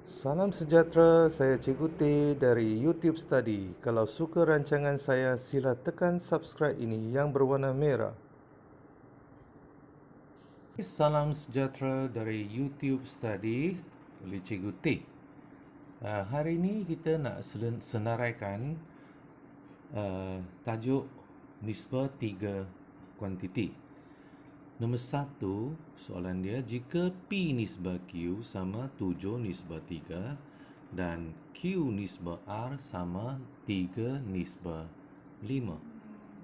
Salam sejahtera, saya Cikgu T dari YouTube Study. Kalau suka rancangan saya, sila tekan subscribe ini yang berwarna merah. Salam sejahtera dari YouTube Study oleh Cikgu T. Hari ini kita nak senaraikan tajuk nisbah 3 kuantiti. Nombor 1, soalan dia, jika P nisbah Q sama 7 nisbah 3 dan Q nisbah R sama 3 nisbah 5.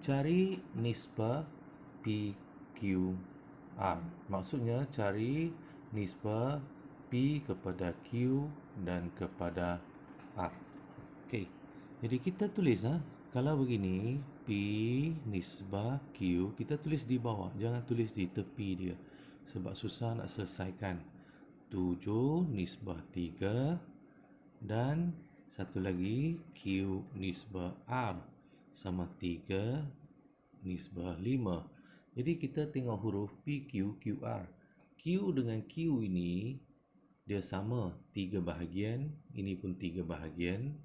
Cari nisbah PQR. Maksudnya cari nisbah P kepada Q dan kepada R. Okey. Jadi kita tulis kalau begini P nisbah Q, kita tulis di bawah, jangan tulis di tepi dia. Sebab susah nak selesaikan. 7 nisbah 3 dan satu lagi Q nisbah R sama 3 nisbah 5. Jadi kita tengok huruf PQ, QR. Q dengan Q ini dia sama 3 bahagian, ini pun 3 bahagian.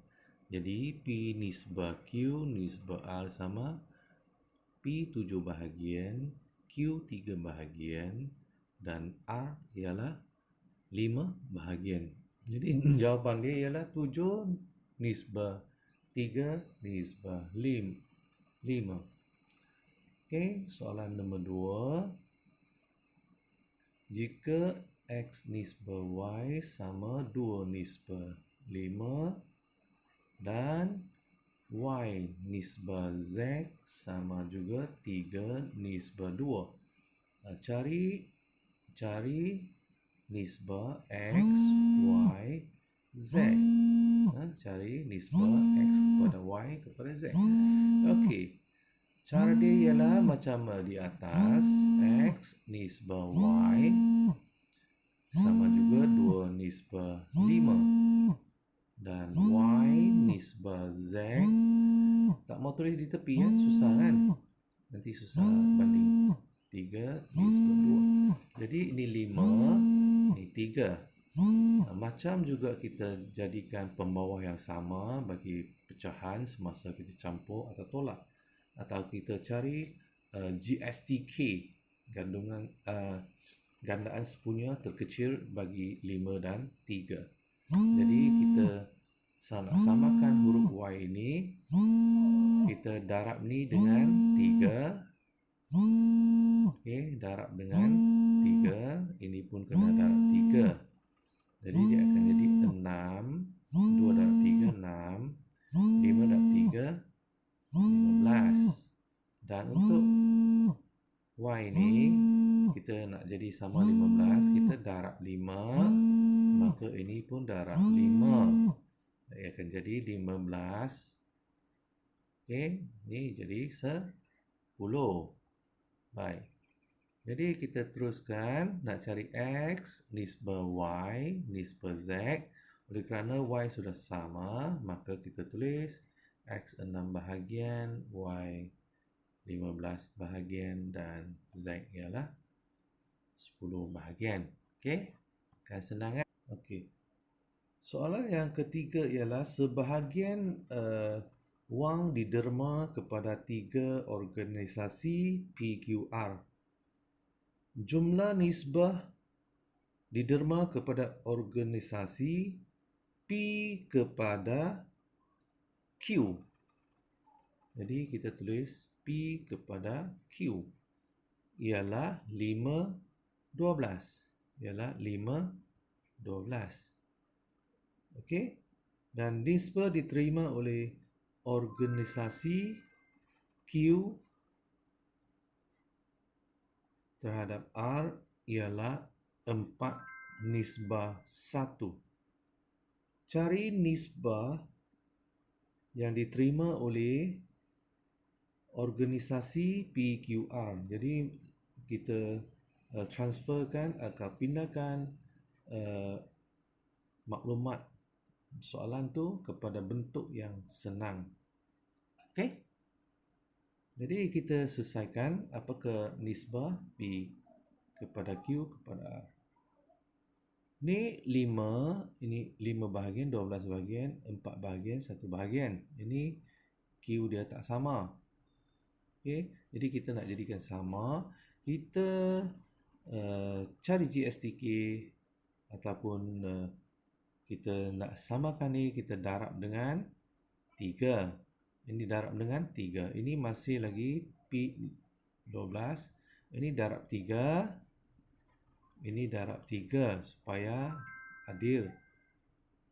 Jadi P nisbah Q nisbah R sama P 7 bahagian, Q 3 bahagian dan R ialah 5 bahagian. Jadi jawapan dia ialah 7 nisbah 3 nisbah 5. Okey, soalan nombor 2. Jika X nisbah Y sama 2 nisbah 5 dan Y nisbah Z sama juga 3 nisbah 2. Cari nisbah X, Y, Z. Cari nisbah X kepada Y kepada Z. Okey. Cara dia ialah macam di atas. X nisbah Y sama juga 2 nisbah 5. Dan Y nisbah Z, tak mau tulis di tepi susah kan? Nanti susah banding. 3 nisbah 2. Jadi ini 5, ini 3. Macam juga kita jadikan pembawah yang sama bagi pecahan semasa kita campur atau tolak. Atau kita cari GSTK, gandaan sepunya terkecil bagi 5 dan 3. Jadi kita samakan huruf Y ini, kita darab ni dengan 3. Okey, darab dengan 3, ini pun kena darab 3. Jadi dia akan jadi 6, 2 darab 3, 6, 5 darab 3, 15. Dan untuk Y ni, kita nak jadi sama 15, kita darab 5, maka ini pun darab 5. Ia akan jadi 15. Okey, ni jadi 10. Baik. Jadi kita teruskan nak cari X nisbah Y nisbah Z. Oleh kerana Y sudah sama, maka kita tulis X 6 bahagian, Y 15 bahagian dan Z ialah 10 bahagian. Okey? Kan senang kan? Okey. Soalan yang ketiga ialah sebahagian wang diderma kepada 3 organisasi PQR. Jumlah nisbah diderma kepada organisasi P kepada Q. Jadi kita tulis P kepada Q ialah 5, 12. Ialah 5, 12. Okey? Dan nisbah diterima oleh organisasi Q terhadap R ialah 4 nisbah 1. Cari nisbah yang diterima oleh organisasi PQR. Jadi kita transferkan atau pindahkan maklumat soalan tu kepada bentuk yang senang. Okey? Jadi kita selesaikan apakah nisbah P kepada Q kepada R. Ni 5, ini 5 bahagian, 12 bahagian, 4 bahagian, 1 bahagian. Ini Q dia tak sama. Okey, jadi kita nak jadikan sama, kita cari GSTK ataupun kita nak samakan ni, kita darab dengan 3. Ini darab dengan 3. Ini masih lagi P12. Ini darab 3. Ini darab 3 supaya adil.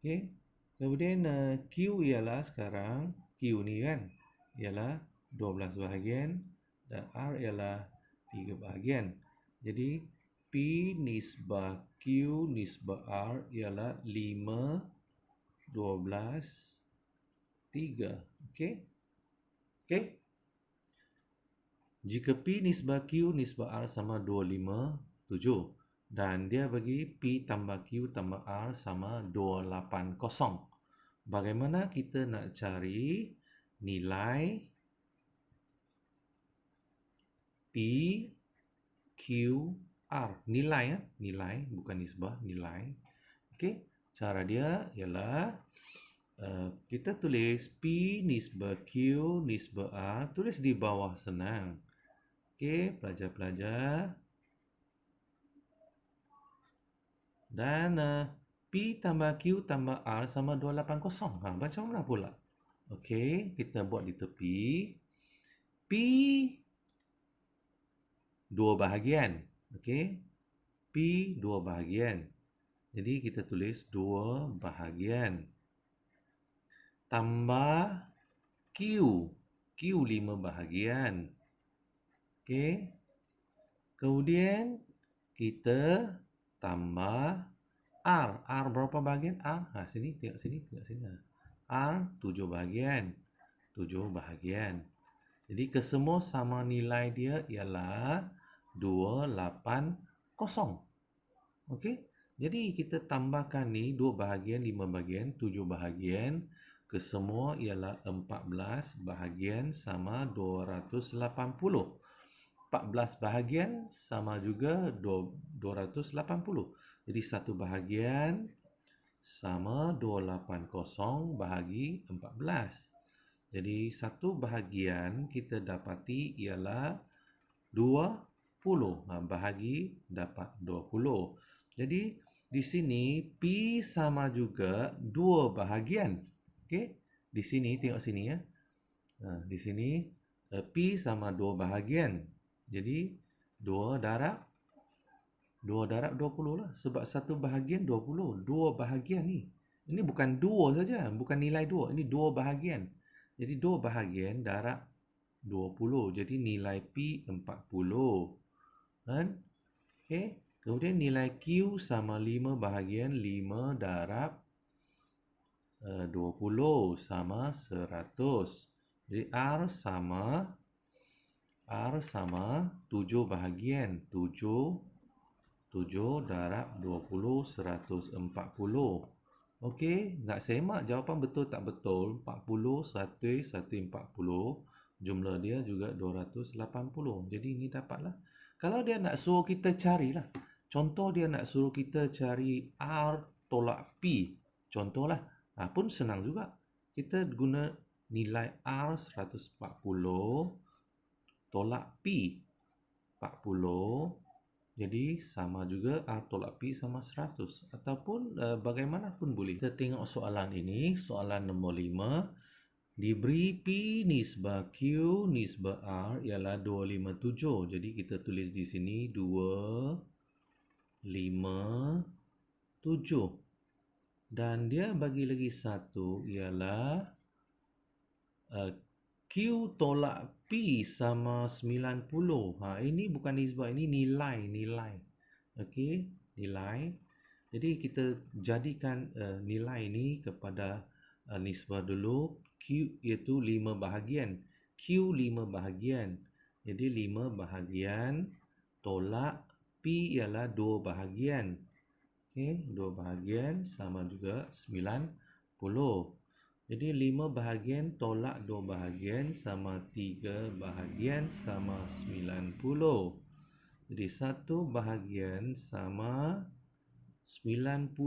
Okey. Kemudian Q ialah sekarang, Q ni kan, ialah 12 bahagian dan R ialah 3 bahagian. Jadi P nisbah Q nisbah R ialah 5, 12, 3. Okey? Okey? Jika P nisbah Q nisbah R sama 25, 7. Dan dia bagi P tambah Q tambah R sama 280. Bagaimana kita nak cari nilai P, Q, R? Nilai ya, nilai bukan nisbah, nilai. Okey, cara dia ialah kita tulis P nisbah Q nisbah R, tulis di bawah senang. Okey, pelajar-pelajar. Dan P tambah Q tambah R sama 280. Macam mana pula? Okey, kita buat di tepi. P 2 bahagian. Okey. P 2 bahagian. Jadi kita tulis 2 bahagian. Tambah Q. Q 5 bahagian. Okey. Kemudian kita tambah R. R berapa bahagian? R. Sini, tengok sini, tengok sini. R 7 bahagian. 7 bahagian. Jadi kesemua sama nilai dia ialah 280. Okey. Jadi kita tambahkan ni 2 bahagian, 5 bahagian, 7 bahagian. Kesemua ialah 14 bahagian sama 280. 14 bahagian sama juga 280. Jadi 1 bahagian sama 280 bahagi 14. Jadi 1 bahagian kita dapati ialah 20. Bahagi dapat 20. Jadi di sini P sama juga 2 bahagian. Okey? Di sini tengok sini ya. Di sini P sama 2 bahagian. Jadi 2 darab 20 lah. Sebab 1 bahagian 20. 2 bahagian ni. Ini bukan 2 saja. Bukan nilai 2. Ini 2 bahagian. Jadi 2 bahagian darab 20. Jadi nilai P 40. Kan? Okey. Kemudian nilai Q sama 5 bahagian. 5 darab 20 sama 100. Jadi R sama 7 bahagian. 7 darab 20, 140. Okey, nak semak jawapan betul tak betul. 40, 140. Jumlah dia juga 280. Jadi ini dapatlah. Kalau dia nak suruh kita carilah. Contoh dia nak suruh kita cari R tolak P. Contohlah. Pun senang juga. Kita guna nilai R 140 tolak P 40. Jadi sama juga R tolak P sama 100. Ataupun bagaimanapun boleh. Kita tengok soalan ini. Soalan nombor 5. Diberi P nisbah Q nisbah R ialah 257. Jadi kita tulis di sini 257. Dan dia bagi lagi satu ialah Q tolak P sama 90. Ini bukan nisbah, ini nilai. Okey, nilai. Jadi kita jadikan nilai ini kepada nisbah dulu. Q iaitu 5 bahagian. Q 5 bahagian. Jadi 5 bahagian tolak P ialah 2 bahagian. Okey, 2 bahagian sama juga 90. Jadi 5 bahagian tolak 2 bahagian sama 3 bahagian sama 90. Jadi 1 bahagian sama 90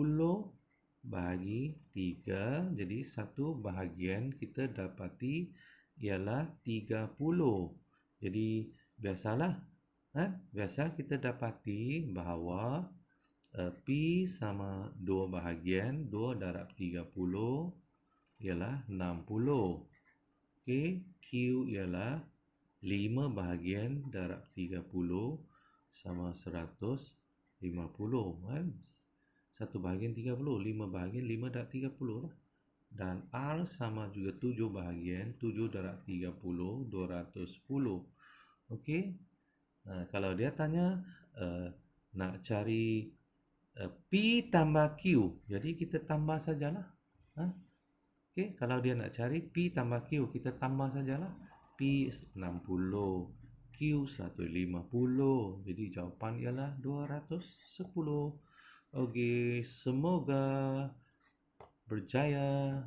bahagi 3. Jadi satu bahagian kita dapati ialah 30. Jadi biasalah, biasa kita dapati bahawa P sama 2 bahagian 2 darab 30 ialah 60. Okey, Q ialah 5 bahagian darab 30 sama 150 kan? 1 bahagian 30, 5 bahagian 5 darab 30 lah. Dan R sama juga 7 bahagian 7 darab 30, 210. Okey. Kalau dia tanya nak cari P tambah Q, jadi kita tambah sajalah. Okey, kalau dia nak cari P tambah Q, kita tambah sajalah. P 60, Q 150. Jadi jawapan ialah 210. Okey, semoga berjaya.